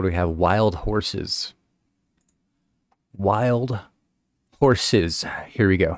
do we have? Wild Horses. Wild Horses. Here we go.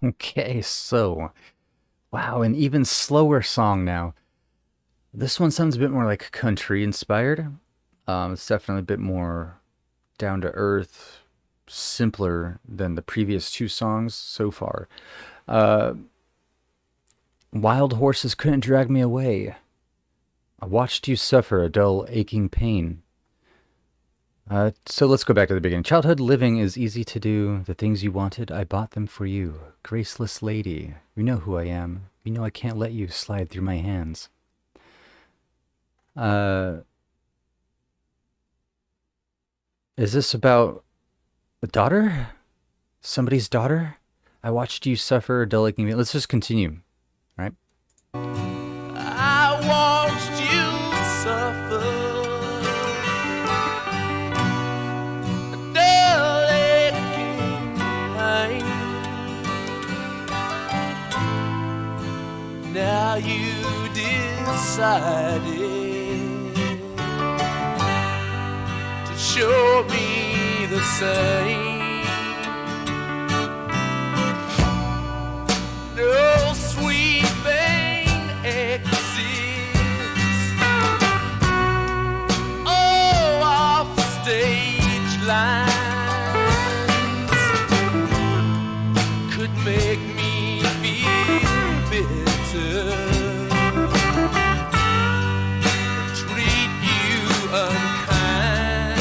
Okay, so, wow, an even slower song now. This one sounds a bit more like country inspired. It's definitely a bit more down to earth, simpler than the previous two songs so far. Wild Horses Couldn't Drag Me Away. I watched you suffer a dull, aching pain. So let's go back to the beginning. Childhood living is easy to do. The things you wanted, I bought them for you. Graceless lady, you know who I am. You know I can't let you slide through my hands. Is this about a daughter? Somebody's daughter? I watched you suffer a dull, aching pain. Let's just continue, right? I watched you suffer. Now you decided to show me the same. No sweet thing exists. Oh, off stage lines could make me feel bitter. Treat you unkind.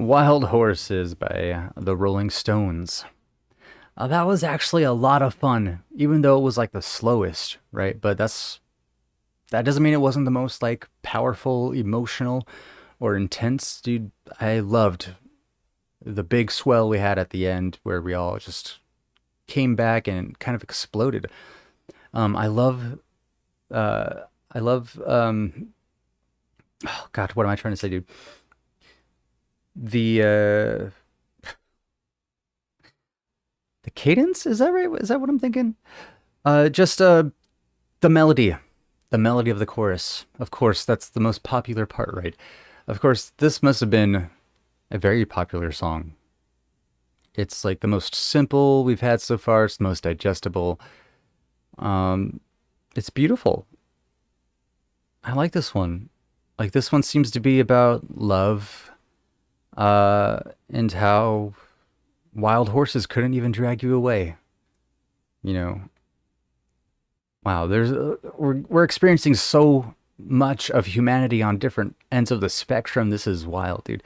Wild Horses by the Rolling Stones. That was actually a lot of fun, even though it was like the slowest, right? But that doesn't mean it wasn't the most like powerful, emotional, or intense. Dude, I loved the big swell we had at the end where we all just came back and kind of exploded. I love, I love, oh God, what am I trying to say, dude? The, the cadence, is that right? Is that what I'm thinking? Just, the melody. The melody of the chorus. Of course, that's the most popular part, right? Of course, this must have been a very popular song. It's like the most simple we've had so far. It's the most digestible. It's beautiful. I like this one. Like this one seems to be about love, and how wild horses couldn't even drag you away. You know, wow. We're experiencing so much of humanity on different ends of the spectrum. This is wild, dude.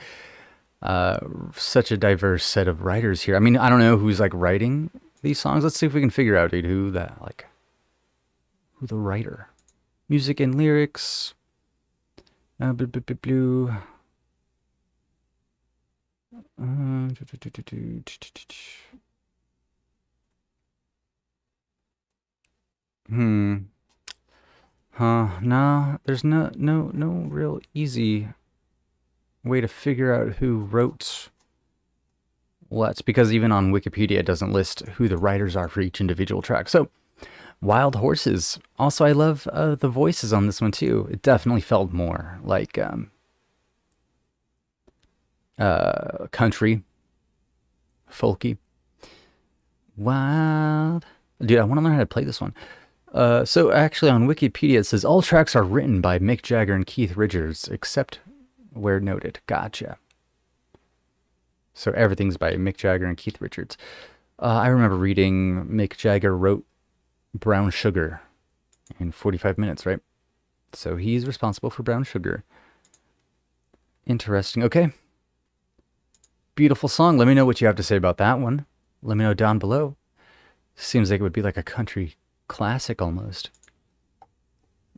Such a diverse set of writers here. I mean, I don't know who's like writing these songs. Let's see if we can figure out, dude, who the writer, music and lyrics. Blue. Hmm. No, there's no real easy way to figure out who wrote what, because even on Wikipedia it doesn't list who the writers are for each individual track. So, Wild Horses. Also, I love the voices on this one too. It definitely felt more like country, folky. Wild. Dude, I want to learn how to play this one. So actually on Wikipedia it says all tracks are written by Mick Jagger and Keith Richards except where noted. Gotcha. So everything's by Mick Jagger and Keith Richards. I remember reading Mick Jagger wrote Brown Sugar in 45 minutes, right? So he's responsible for Brown Sugar. Interesting. Okay. Beautiful song. Let me know what you have to say about that one. Let me know down below. Seems like it would be like a country classic almost.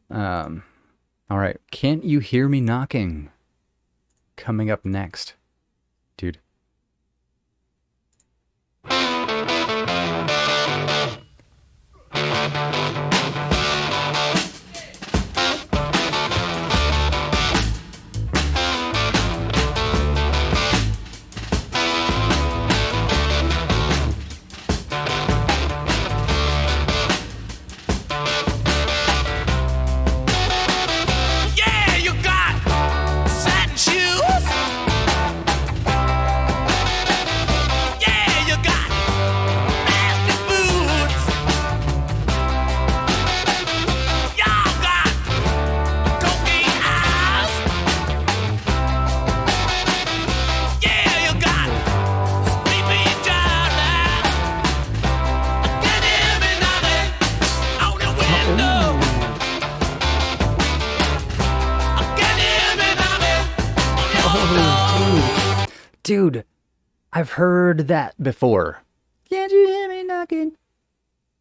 All right. Can't You Hear Me Knocking? Coming up next. Dude. Yeah, you got satin shoes. Yeah, you got nasty boots. Y'all got cocaine eyes. Yeah, you got sleepy darling. Can you hear me knocking on your window? Can you hear me knocking on your door? Dude, I've heard that before. Can't you hear me knocking?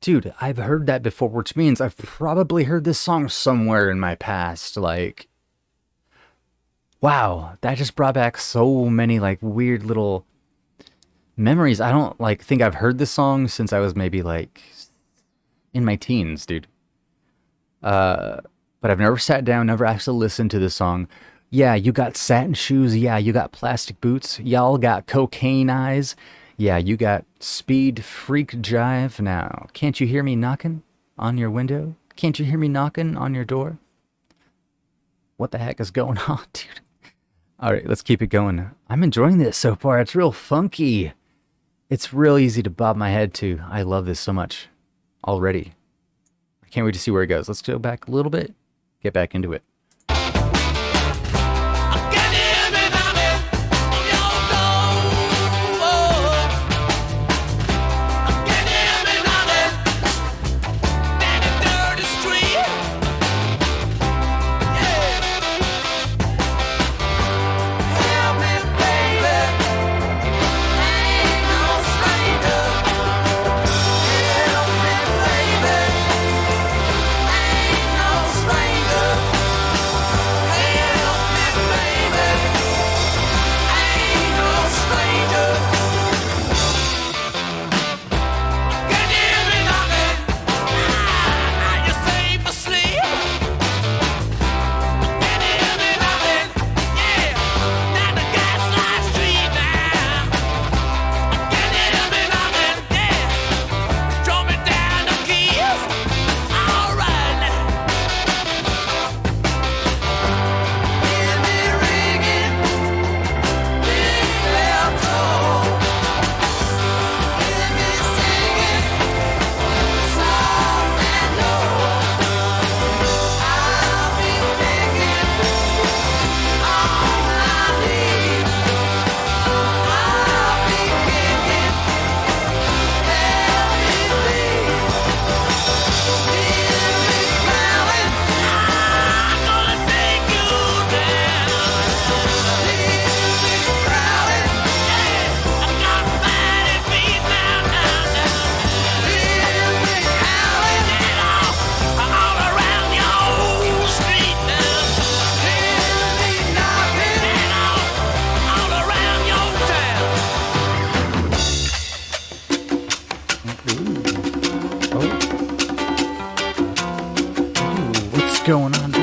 Dude, I've heard that before, which means I've probably heard this song somewhere in my past. Like, wow, that just brought back so many like weird little memories. I don't like think I've heard this song since I was maybe like in my teens, dude. But I've never sat down, never actually listened to this song. Yeah, you got satin shoes. Yeah, you got plastic boots. Y'all got cocaine eyes. Yeah, you got speed freak jive. Now, can't you hear me knocking on your window? Can't you hear me knocking on your door? What the heck is going on, dude? All right, let's keep it going. I'm enjoying this so far. It's real funky. It's real easy to bob my head to. I love this so much already. I can't wait to see where it goes. Let's go back a little bit, get back into it. Can you hear me knocking on your door? Can you hear me knocking down the dirty street? Yeah. Help me, baby. much going on, dude.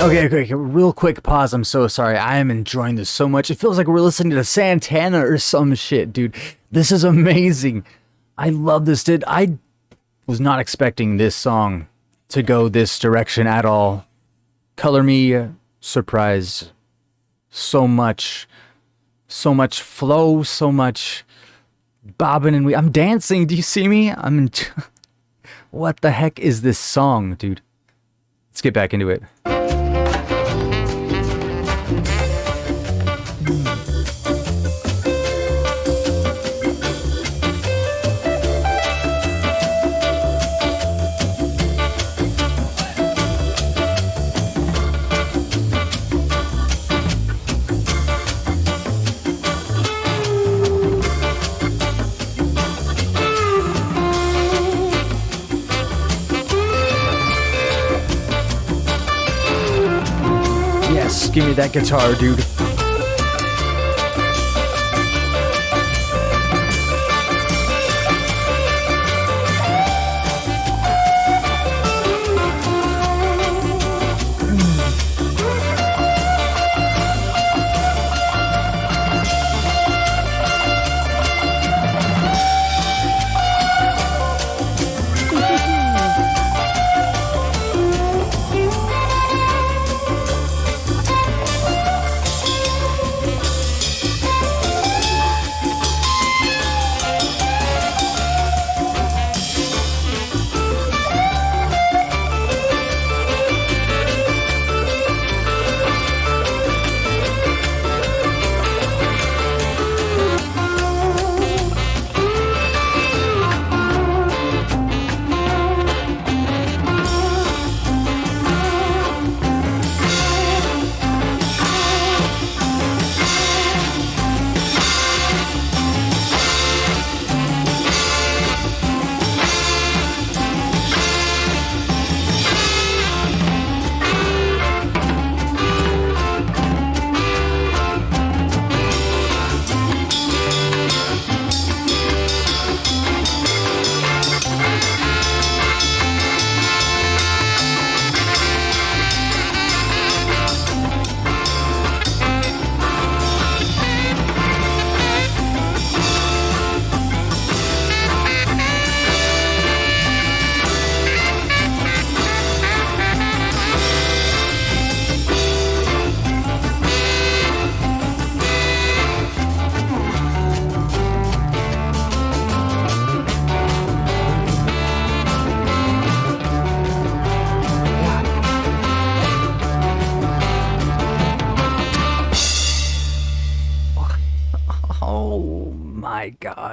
Okay, real quick pause. I'm so sorry. I am enjoying this so much. It feels like we're listening to Santana or some shit, dude. This is amazing. I love this, dude. I was not expecting this song to go this direction at all. Color Me surprised. So much flow, so much bobbing and I'm dancing. Do you see me? What the heck is this song, dude? Let's get back into it. Yes, give me that guitar, dude.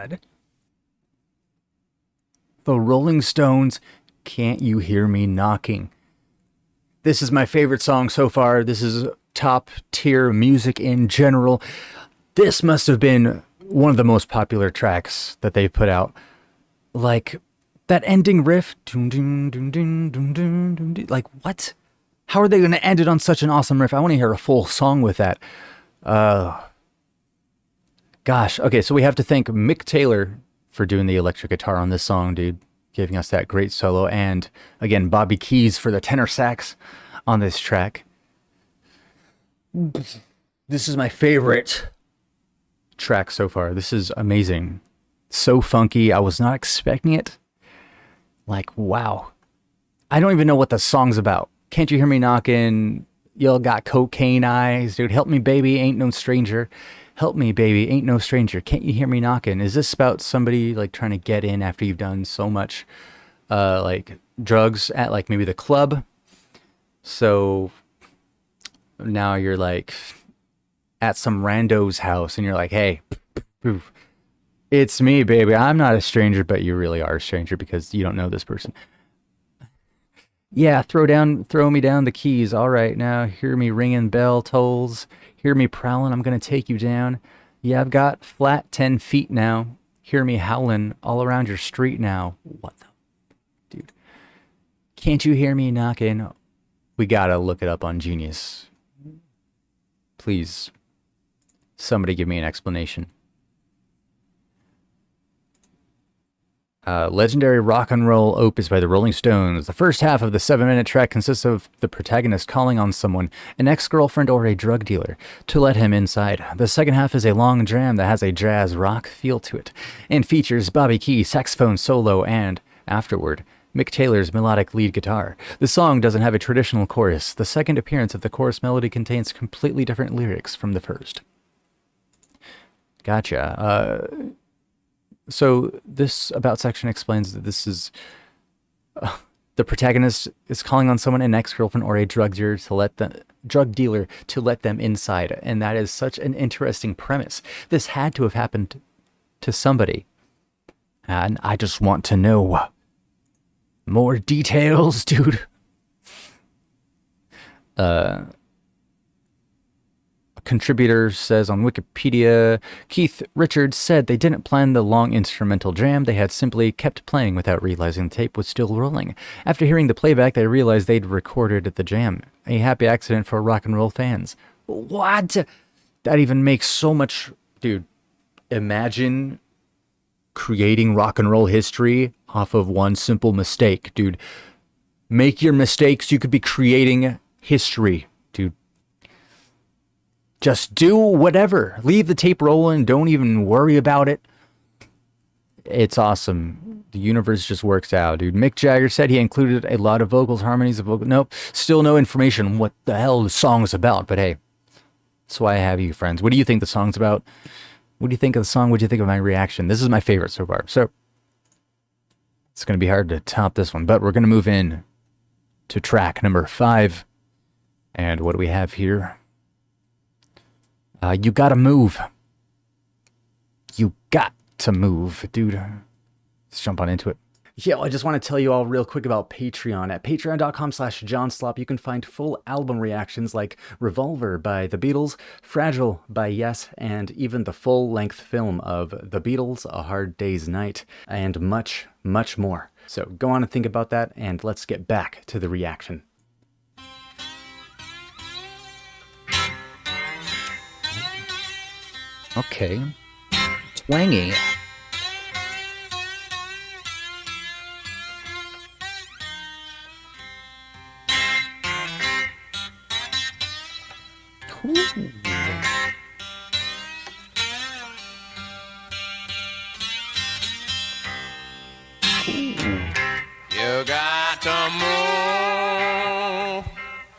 God. The Rolling Stones, Can't You Hear Me Knocking? This is my favorite song so far. This is top tier music in general. This must have been one of the most popular tracks that they put out. Like, that ending riff. Like, what? How are they going to end it on such an awesome riff? I want to hear a full song with that. Gosh. Okay, so we have to thank Mick Taylor for doing the electric guitar on this song, dude. Giving us that great solo. And, again, Bobby Keys for the tenor sax on this track. This is my favorite track so far. This is amazing. So funky. I was not expecting it. Like, wow. I don't even know what the song's about. Can't You Hear Me Knocking? Y'all got cocaine eyes. Dude, help me, baby, ain't no stranger. Help me, baby, ain't no stranger. Can't you hear me knocking? Is this about somebody like trying to get in after you've done so much like drugs at like maybe the club? So now you're like at some rando's house and you're like, hey, it's me, baby. I'm not a stranger, but you really are a stranger because you don't know this person. Yeah, throw me down the keys. All right, now hear me ringing bell tolls. Hear me prowling. I'm gonna take you down. Yeah, I've got flat 10 feet now. Hear me howling all around your street now. What the, dude? Can't you hear me knocking? We gotta look it up on Genius. Please, somebody give me an explanation. Legendary rock and roll opus by the Rolling Stones. The first half of the 7-minute track consists of the protagonist calling on someone, an ex-girlfriend or a drug dealer, to let him inside. The second half is a long jam that has a jazz rock feel to it, and features Bobby Key saxophone solo and, afterward, Mick Taylor's melodic lead guitar. The song doesn't have a traditional chorus. The second appearance of the chorus melody contains completely different lyrics from the first. Gotcha. So this about section explains that this is the protagonist is calling on someone, an ex-girlfriend or a drug dealer to let them inside, and that is such an interesting premise. This had to have happened to somebody, and I just want to know more details, dude. Contributor says on Wikipedia, Keith Richards said they didn't plan the long instrumental jam. They had simply kept playing without realizing the tape was still rolling. After hearing the playback, they realized they'd recorded the jam. A happy accident for rock and roll fans. What? That even makes so much... Dude, imagine creating rock and roll history off of one simple mistake, dude. Make your mistakes. You could be creating history, dude. Just do whatever. Leave the tape rolling. Don't even worry about it. It's awesome. The universe just works out, dude. Mick Jagger said he included a lot of vocals, harmonies, of vocal. Nope. Still no information what the hell the song's about. But hey, that's why I have you, friends. What do you think the song's about? What do you think of the song? What do you think of my reaction? This is my favorite so far. So it's going to be hard to top this one. But we're going to move in to track number 5. And what do we have here? You gotta move. You got to move, dude. Let's jump on into it. Yeah, I just want to tell you all real quick about Patreon. At patreon.com/JohnSlop, you can find full album reactions like Revolver by The Beatles, Fragile by Yes, and even the full-length film of The Beatles, A Hard Day's Night, and much, much more. So go on and think about that, and let's get back to the reaction. Okay. Twangy. Ooh. You got to move.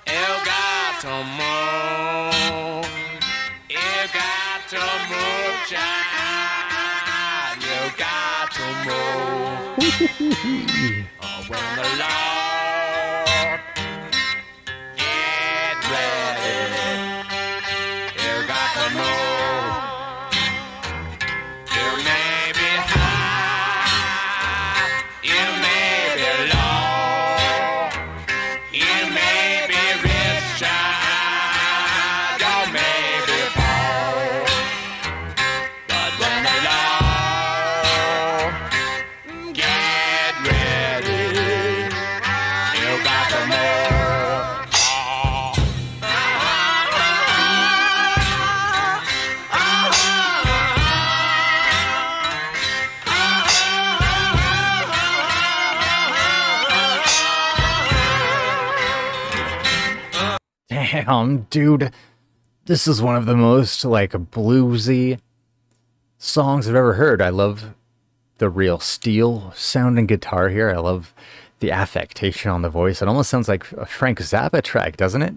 You got to move. You got to move, child. You got to move. Oh, when the Lord get ready, you got to move. You may be Damn, dude. This is one of the most, like, bluesy songs I've ever heard. I love the real steel sounding guitar here. I love the affectation on the voice. It almost sounds like a Frank Zappa track, doesn't it?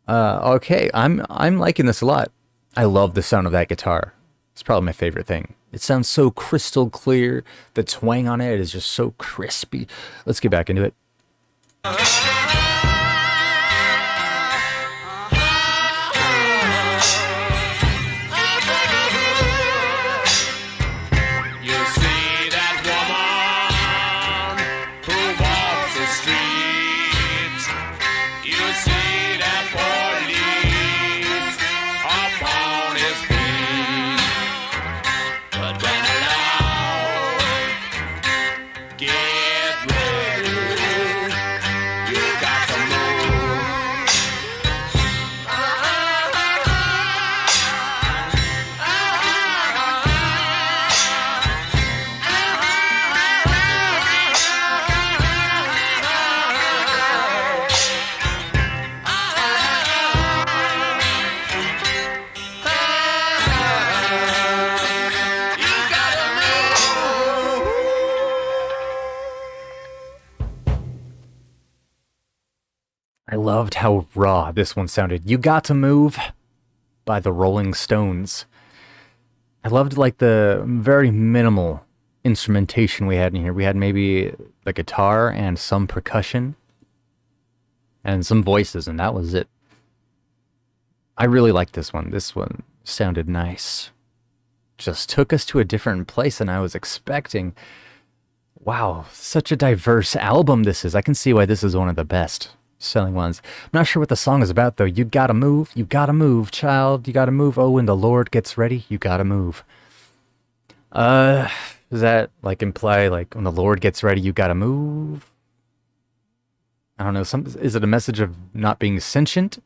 Okay, I'm liking this a lot. I love the sound of that guitar. It's probably my favorite thing. It sounds so crystal clear. The twang on it is just so crispy. Let's get back into it. You see that woman who walks the streets. You see that police upon his beat. But when alone, get ready. You got to move. I loved how raw this one sounded. You Got to Move by the Rolling Stones. I loved like the very minimal instrumentation we had in here. We had maybe the guitar and some percussion and some voices, and that was it. I really liked this one. This one sounded nice. Just took us to a different place than I was expecting. Wow, such a diverse album this is. I can see why this is one of the best selling ones. I'm not sure what the song is about though. You gotta move, child. You gotta move. Oh, when the Lord gets ready, you gotta move. Does that like imply like when the Lord gets ready, you gotta move? I don't know. Is it a message of not being sentient?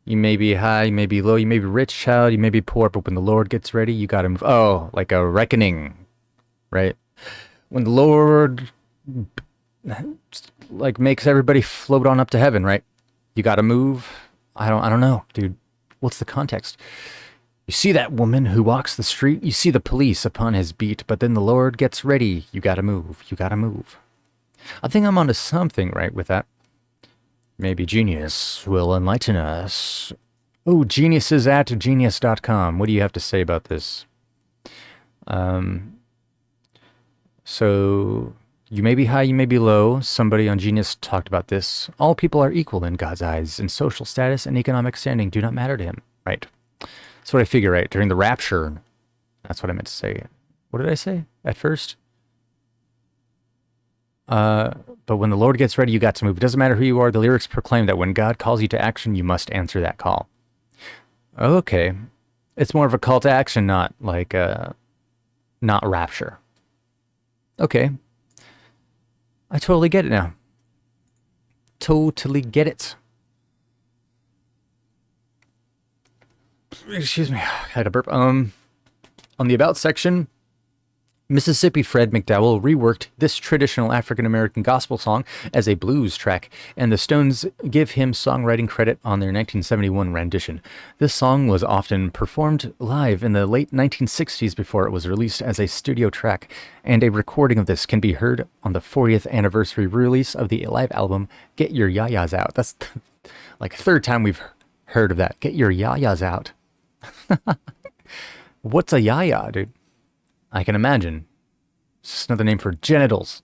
You may be high, you may be low, you may be rich, child, you may be poor, but when the Lord gets ready, you gotta move. Oh, like a reckoning, right? When the Lord like makes everybody float on up to heaven, right? You gotta move. I don't know, dude. What's the context? You see that woman who walks the street, you see the police upon his beat, but then the Lord gets ready. You gotta move. You gotta move. I think I'm onto something right with that. Maybe genius will enlighten us. Oh, geniuses at genius.com. What do you have to say about this? So you may be high, you may be low. Somebody on Genius talked about this. All people are equal in God's eyes, and social status and economic standing do not matter to him. Right. That's what I figure, right? During the rapture. That's what I meant to say. What did I say at first? But when the Lord gets ready, you got to move. It doesn't matter who you are. The lyrics proclaim that when God calls you to action, you must answer that call. Okay. It's more of a call to action, not like, not rapture. Okay. I totally get it now. Totally get it. Excuse me. I had a burp. On the About section, Mississippi Fred McDowell reworked this traditional African-American gospel song as a blues track, and the Stones give him songwriting credit on their 1971 rendition. This song was often performed live in the late 1960s before it was released as a studio track, and a recording of this can be heard on the 40th anniversary release of the live album Get Your Yayas Out. That's like the third time we've heard of that. Get Your Yayas Out. What's a yaya, dude? I can imagine. It's just another name for genitals.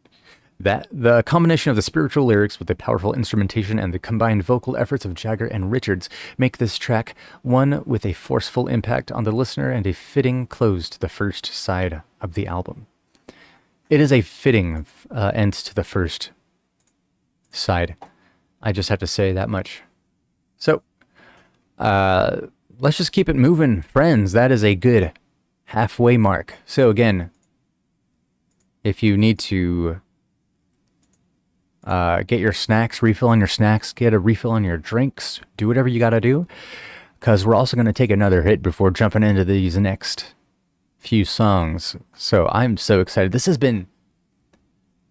That the combination of the spiritual lyrics with the powerful instrumentation and the combined vocal efforts of Jagger and Richards make this track one with a forceful impact on the listener and a fitting close to the first side of the album. It is a fitting end to the first side. I just have to say that much. So, let's just keep it moving, friends. That is a good halfway mark. So again, if you need to get your snacks, refill on your snacks, get a refill on your drinks, do whatever you got to do, because we're also going to take another hit before jumping into these next few songs. So I'm so excited. This has been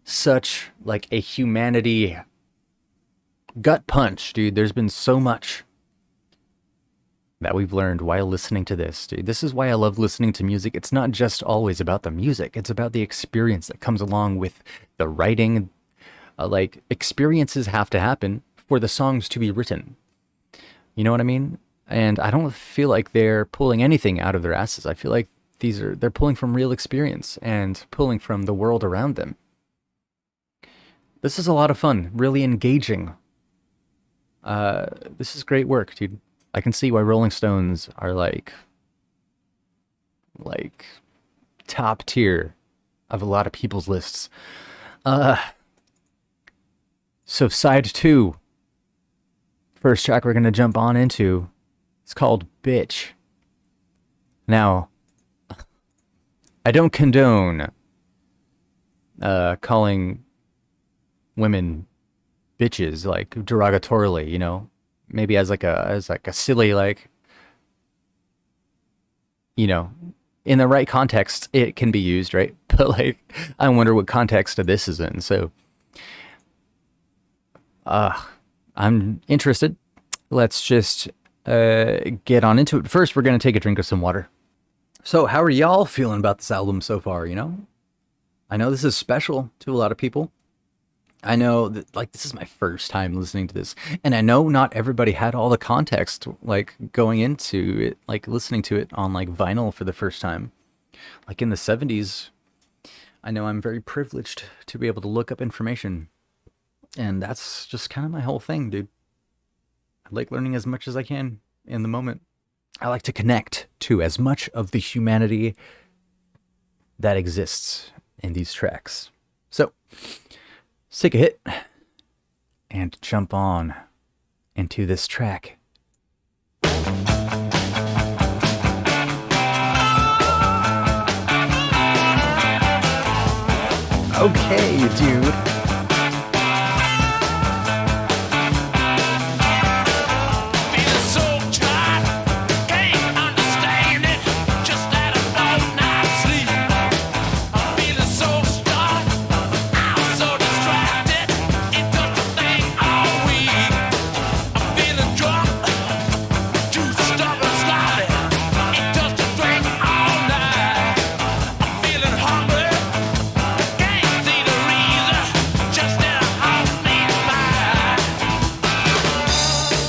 such like a humanity Gut punch, dude. There's been so much that we've learned while listening to this, dude. This is why I love listening to music. It's not just always about the music, it's about the experience that comes along with the writing. Like, experiences have to happen for the songs to be written. You know what I mean? And I don't feel like they're pulling anything out of their asses. I feel like they're pulling from real experience and pulling from the world around them. This is a lot of fun, really engaging. This is great work, dude. I can see why Rolling Stones are like top tier of a lot of people's lists. So side 2, first track we're gonna jump on into, it's called Bitch. Now, I don't condone calling women bitches, like, derogatorily, you know, maybe as like a silly, like, you know, in the right context it can be used, right? But like, I wonder what context this is in. So I'm interested. Let's just get on into it. First, we're gonna take a drink of some water. So how are y'all feeling about this album so far? You know, I know this is special to a lot of people. I know that, like, this is my first time listening to this, and I know not everybody had all the context, like, going into it, like, listening to it on, like, vinyl for the first time. Like, in the 70s, I know I'm very privileged to be able to look up information, and that's just kind of my whole thing, dude. I like learning as much as I can in the moment. I like to connect to as much of the humanity that exists in these tracks. So, let's take a hit and jump on into this track. Okay, dude. Feeling so tired, can't understand it. Just had a long night's sleep. I'm feeling so stuck, I'm so distracted. It does the thing all week. I'm feeling drunk, too stubborn, sloppy. It does the thing all night. I'm feeling hungry, can't see the reason. Just in a house needs mine.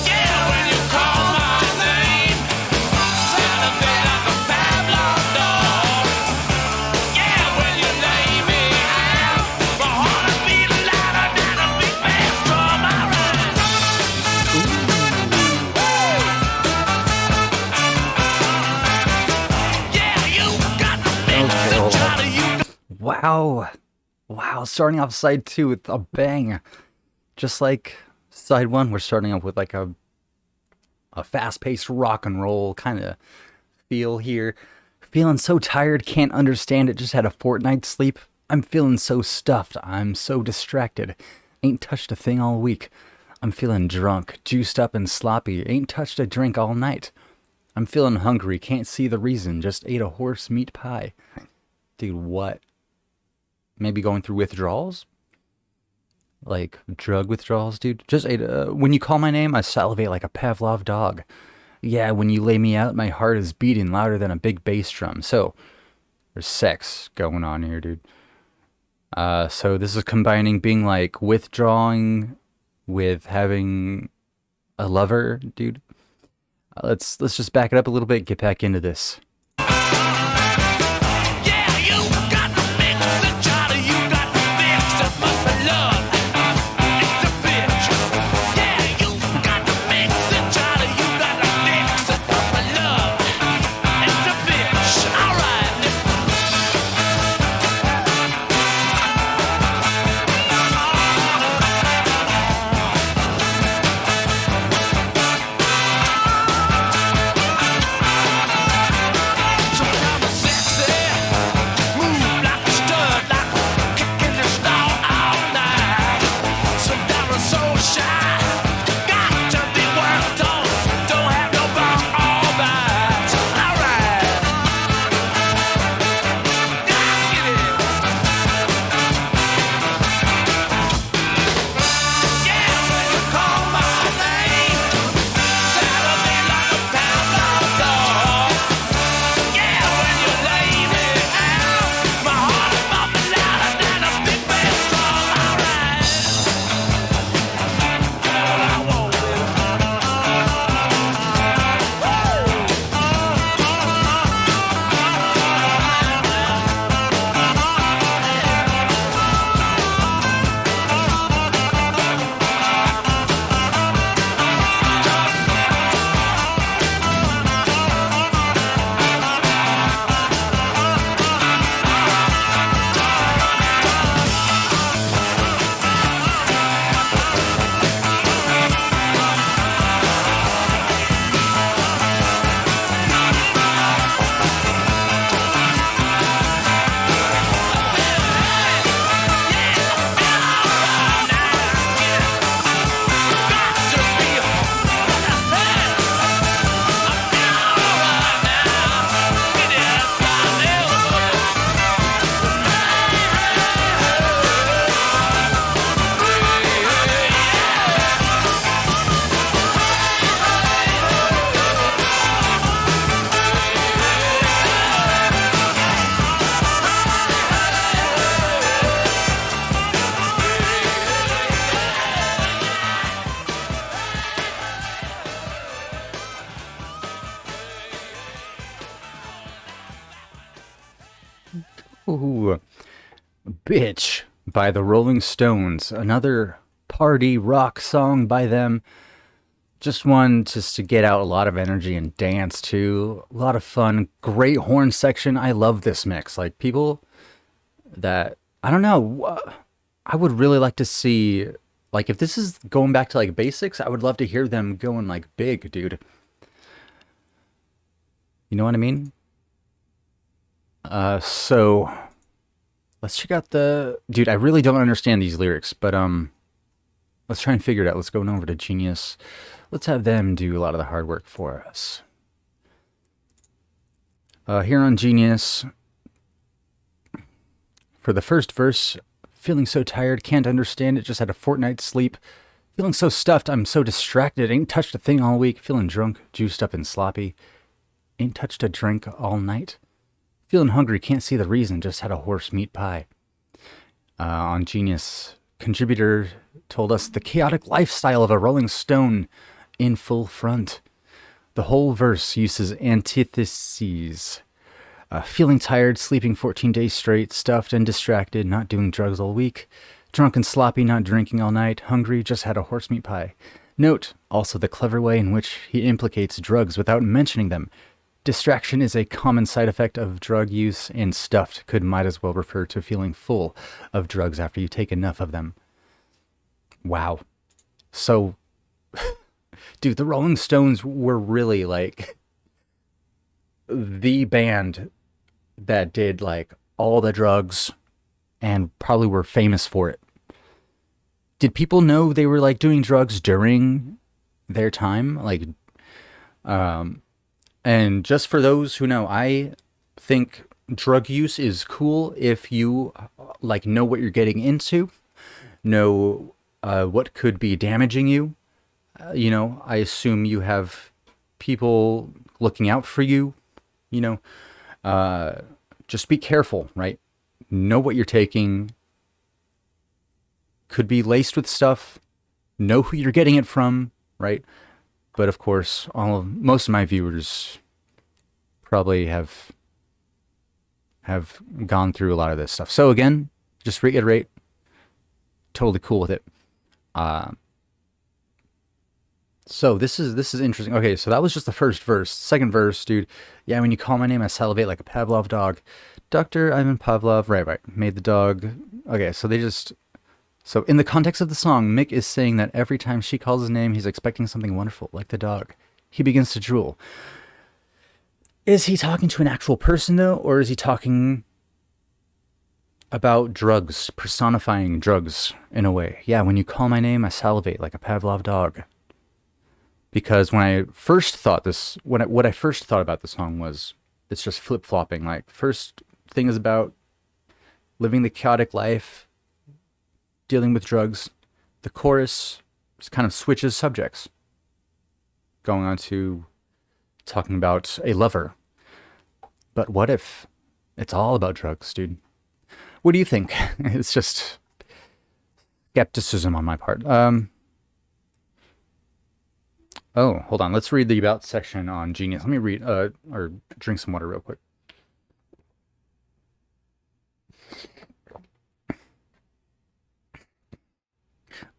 Yeah, when you call my name, sound a bit like a Pavlov dog. Yeah, when you lay me out, my heart will beat louder than a big bass drum. Alright. Yeah, you got the mix, Okay, hold on. Charlie, you got Wow, starting off side 2 with a bang. Just like side 1, we're starting off with like a fast-paced rock and roll kind of feel here. Feeling so tired, can't understand it, just had a fortnight's sleep. I'm feeling so stuffed, I'm so distracted. Ain't touched a thing all week. I'm feeling drunk, juiced up and sloppy. Ain't touched a drink all night. I'm feeling hungry, can't see the reason. Just ate a horse meat pie. Dude, what? Maybe going through withdrawals? Like drug withdrawals, dude? Just ate when you call my name, I salivate like a Pavlov dog. Yeah, when you lay me out, my heart is beating louder than a big bass drum. So, there's sex going on here, dude. So this is combining being like withdrawing with having a lover, dude. Let's just back it up a little bit, get back into this. Yeah, you got the mix, Charlie, you got the mix. It must be love. It's a bitch. Yeah, you got the mix, Charlie, you got the mix. It must be love. It's a bitch. All right. Ooh, Bitch by the Rolling Stones. Another party rock song by them. Just one just to get out a lot of energy and dance to. A lot of fun. Great horn section. I love this mix. Like people that I don't know. I would really like to see like if this is going back to like basics, I would love to hear them going like big, dude. You know what I mean? So let's check out the dude. I really don't understand these lyrics, but let's try and figure it out. Let's go over to Genius. Let's have them do a lot of the hard work for us. Here on Genius, for the first verse, feeling so tired, can't understand it, just had a fortnight's sleep. Feeling so stuffed, I'm so distracted, ain't touched a thing all week. Feeling drunk, juiced up and sloppy, ain't touched a drink all night. Feeling hungry, can't see the reason, just had a horse meat pie. On Genius, contributor told us the chaotic lifestyle of a Rolling Stone in full front. The whole verse uses antitheses. Feeling tired, sleeping 14 days straight, stuffed and distracted, not doing drugs all week. Drunk and sloppy, not drinking all night. Hungry, just had a horse meat pie. Note also the clever way in which he implicates drugs without mentioning them. Distraction is a common side effect of drug use, and stuffed might as well refer to feeling full of drugs after you take enough of them. Wow. So, dude, the Rolling Stones were really like the band that did like all the drugs and probably were famous for it. Did people know they were like doing drugs during their time? Like, and just for those who know, I think drug use is cool if you like know what you're getting into, know what could be damaging you. You know, I assume you have people looking out for you. You know, just be careful, right? Know what you're taking. Could be laced with stuff. Know who you're getting it from, right? But of course, most of my viewers probably have gone through a lot of this stuff. So again, just reiterate, totally cool with it. So this is interesting. Okay, so that was just the first verse. Second verse, dude. Yeah, when you call my name, I salivate like a Pavlov dog. Dr. Ivan Pavlov, right, made the dog. Okay, so in the context of the song, Mick is saying that every time she calls his name, he's expecting something wonderful, like the dog. He begins to drool. Is he talking to an actual person, though, or is he talking about drugs, personifying drugs in a way? Yeah, when you call my name, I salivate like a Pavlov dog. Because when I first thought what I first thought about the song was, it's just flip-flopping. Like, first thing is about living the chaotic life, dealing with drugs. The chorus just kind of switches subjects, going on to talking about a lover. But what if it's all about drugs, dude? What do you think? It's just skepticism on my part. Oh, hold on. Let's read the About section on Genius. Let me read, or drink some water real quick.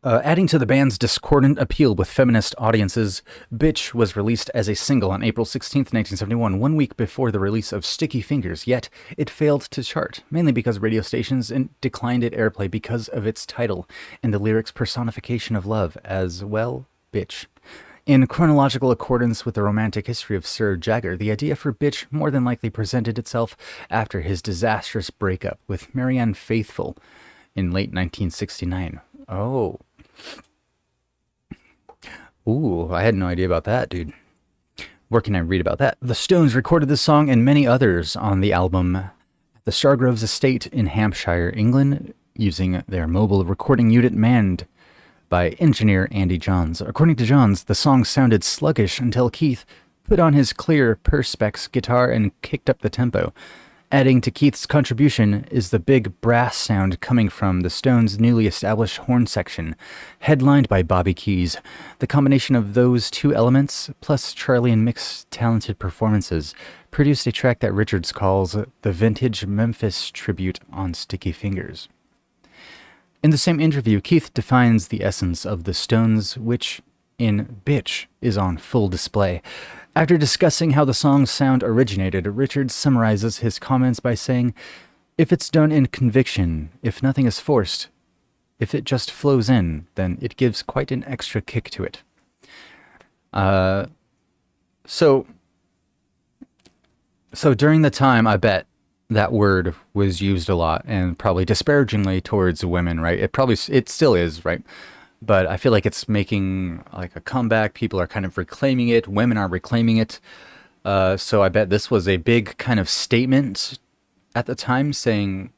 Adding to the band's discordant appeal with feminist audiences, Bitch was released as a single on April 16th, 1971, 1 week before the release of Sticky Fingers, yet it failed to chart, mainly because radio stations declined it airplay because of its title and the lyrics' personification of love as, well, bitch. In chronological accordance with the romantic history of Sir Jagger, the idea for Bitch more than likely presented itself after his disastrous breakup with Marianne Faithfull in late 1969. Oh. Ooh, I had no idea about that, dude. Where can I read about that? The Stones recorded this song and many others on the album at the Stargroves Estate in Hampshire, England, using their mobile recording unit manned by engineer Andy Johns. According to Johns, the song sounded sluggish until Keith put on his clear Perspex guitar and kicked up the tempo. Adding to Keith's contribution is the big brass sound coming from the Stones' newly established horn section, headlined by Bobby Keys. The combination of those two elements, plus Charlie and Mick's talented performances, produced a track that Richards calls the vintage Memphis tribute on Sticky Fingers. In the same interview, Keith defines the essence of the Stones, which, in Bitch, is on full display. After discussing how the song's sound originated, Richards summarizes his comments by saying, "If it's done in conviction, if nothing is forced, if it just flows in, then it gives quite an extra kick to it." So during the time, I bet that word was used a lot and probably disparagingly towards women, right? It still is, right? But I feel like it's making like a comeback. People are kind of reclaiming it. Women are reclaiming it. So I bet this was a big kind of statement at the time saying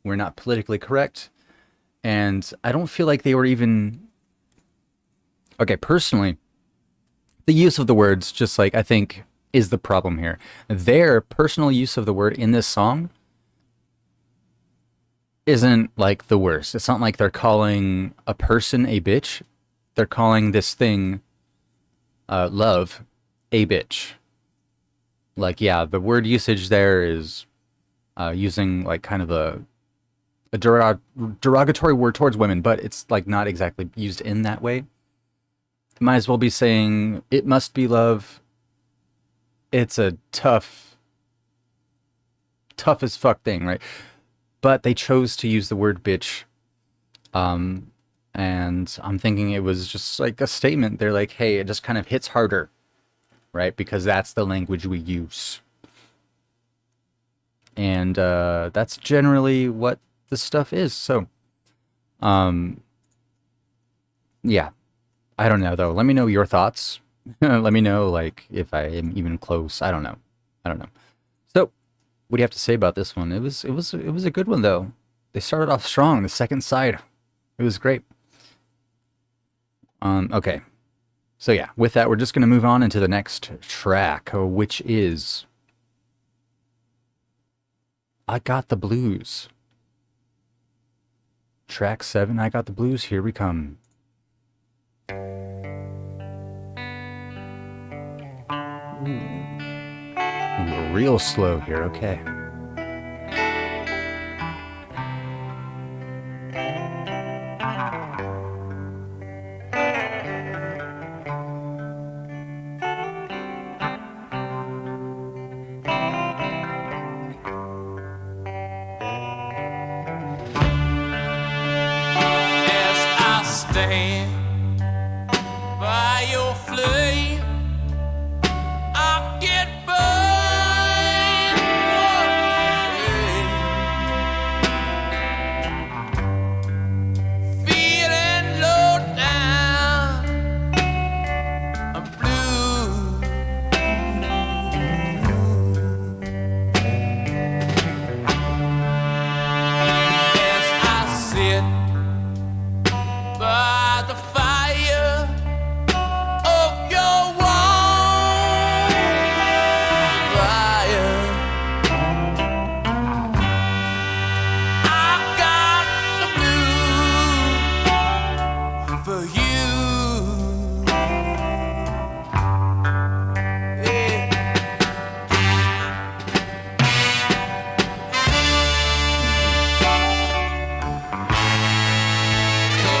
we're not politically correct. And I don't feel like they were even... Okay, personally, the use of the words, just like I think, is the problem here. Their personal use of the word in this song isn't like the worst. It's not like they're calling a person a bitch. They're calling this thing, love, a bitch. Like, yeah, the word usage there is using like kind of a derogatory word towards women, but it's like not exactly used in that way. Might as well be saying it must be love. It's a tough as fuck thing, right? But they chose to use the word bitch. And I'm thinking it was just like a statement. They're like, hey, it just kind of hits harder, right? Because that's the language we use. And that's generally what the stuff is. So, yeah. I don't know, though. Let me know your thoughts. Let me know, like, if I am even close. I don't know. So, what do you have to say about this one? It was a good one, though. They started off strong. The second side, it was great. Okay. So yeah, with that, we're just gonna move on into the next track, which is "I Got the Blues." Track 7, "I Got the Blues." Here we come. Ooh, real slow here. Okay. As I stand by your flame, I get burned again. Feeling low down, I'm blue. As I sit by the fire of your warm fire, I got the blues for you. Yeah.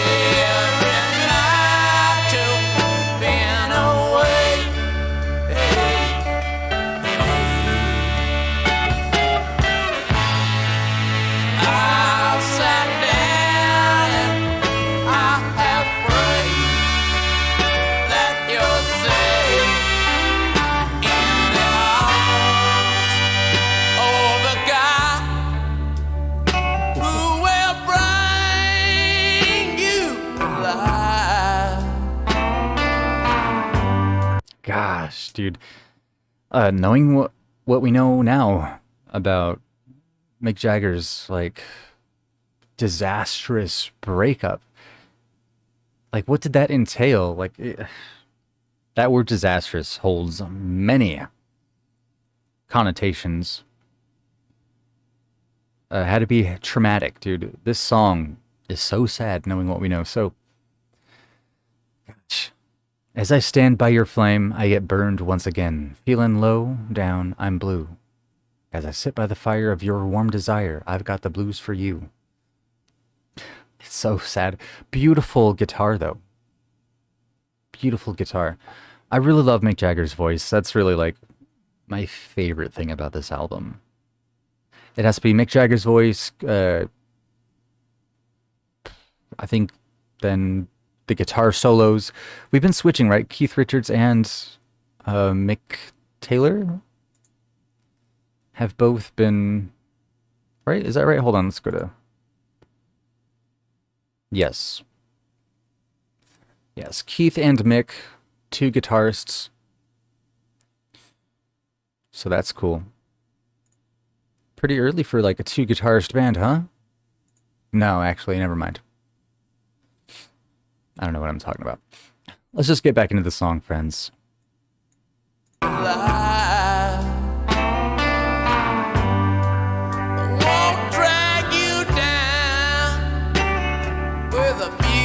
Every night you've been away, I've sat down and I have prayed that you're safe in the arms of the guy who will bring you alive. Gosh, dude. Knowing what we know now about Mick Jagger's like disastrous breakup, like what did that entail? Like that word disastrous holds many connotations. Had to be traumatic, dude. This song is so sad knowing what we know. So, gosh. As I stand by your flame, I get burned once again. Feeling low, down, I'm blue. As I sit by the fire of your warm desire, I've got the blues for you. It's so sad. Beautiful guitar, though. Beautiful guitar. I really love Mick Jagger's voice. That's really like my favorite thing about this album. It has to be Mick Jagger's voice. I think then the guitar solos. We've been switching, right? Keith Richards and Mick Taylor have both been... Right? Is that right? Hold on. Let's go to... Yes. Yes. Keith and Mick, two guitarists. So that's cool. Pretty early for like a two guitarist band, huh? No, actually, never mind. I don't know what I'm talking about. Let's just get back into the song, friends. Won't drag you down with abuse.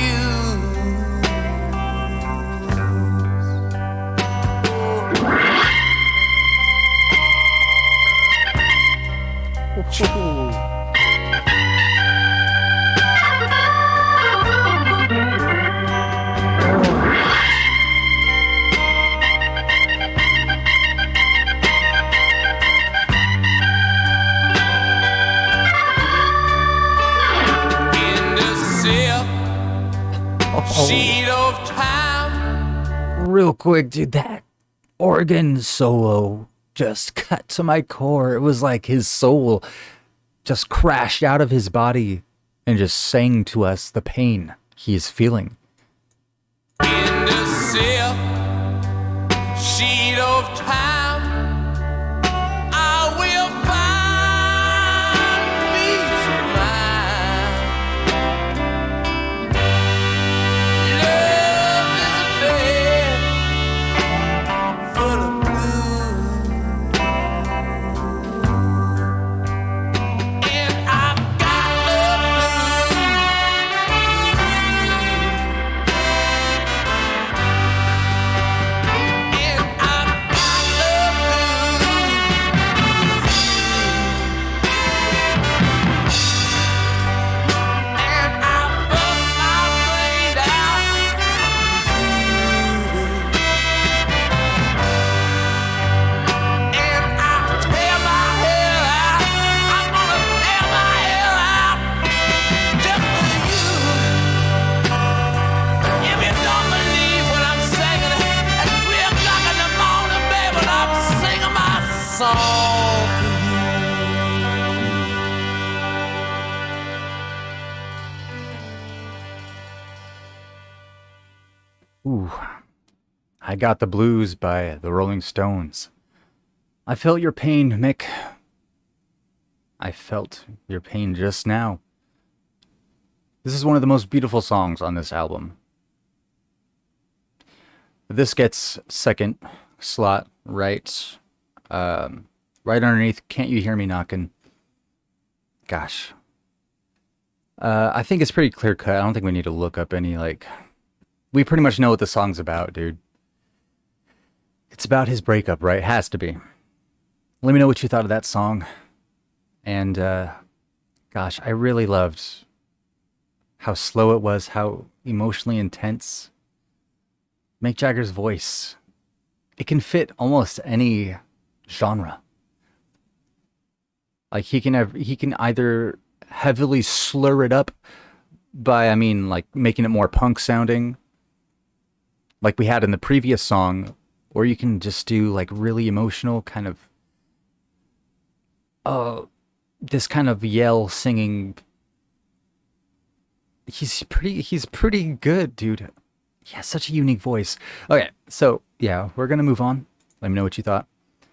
Sheet of time. Real quick, dude, that organ solo just cut to my core. It was like his soul just crashed out of his body and just sang to us the pain he is feeling. In the silk sheet of time, I will find me tonight. Love is a bed full of blue, and I got the Ooh, I Got the Blues by the Rolling Stones. I felt your pain, Mick. I felt your pain just now. This is one of the most beautiful songs on this album. This gets second slot, right? Right underneath Can't You Hear Me Knockin'. Gosh. I think it's pretty clear cut. I don't think we need to look up any, like... We pretty much know what the song's about, dude. It's about his breakup, right? It has to be. Let me know what you thought of that song. And, gosh, I really loved how slow it was, how emotionally intense. Mick Jagger's voice. It can fit almost any genre. Like, he can either heavily slur it up by, I mean, like, making it more punk sounding, like we had in the previous song, or you can just do like really emotional kind of this kind of yell singing. He's pretty good, dude. He has such a unique voice. Okay, so yeah, we're gonna move on. Let me know what you thought.